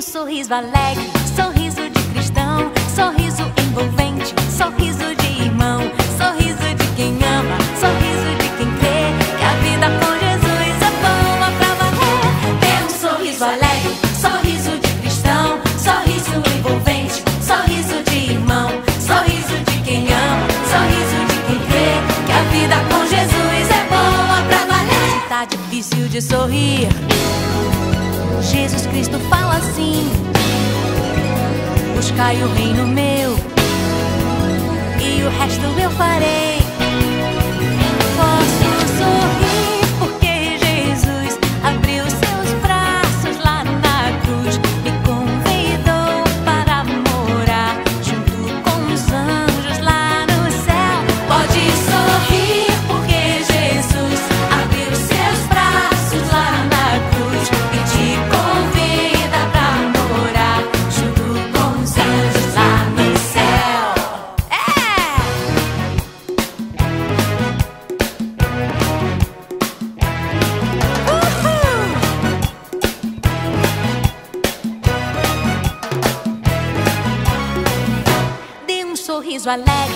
Sorriso alegre, sorriso de cristão, sorriso envolvente, sorriso de irmão, sorriso de quem ama, sorriso de quem crê que a vida com Jesus é boa pra valer. Dê um sorriso alegre, sorriso de cristão, sorriso envolvente, sorriso de irmão, sorriso de quem ama, sorriso de quem crê que a vida com Jesus é boa pra valer. Se tá difícil de sorrir, Jesus Cristo fala assim: buscai o reino meu e o resto eu farei. Posso sorrir porque Jesus abriu seus braços lá na cruz, me convidou para morar junto com os anjos lá no céu. Pode sorrir porque Jesus abriu seus braços lá na cruz e te convida para morar junto com os anjos lá no céu. Dê um sorriso alegre,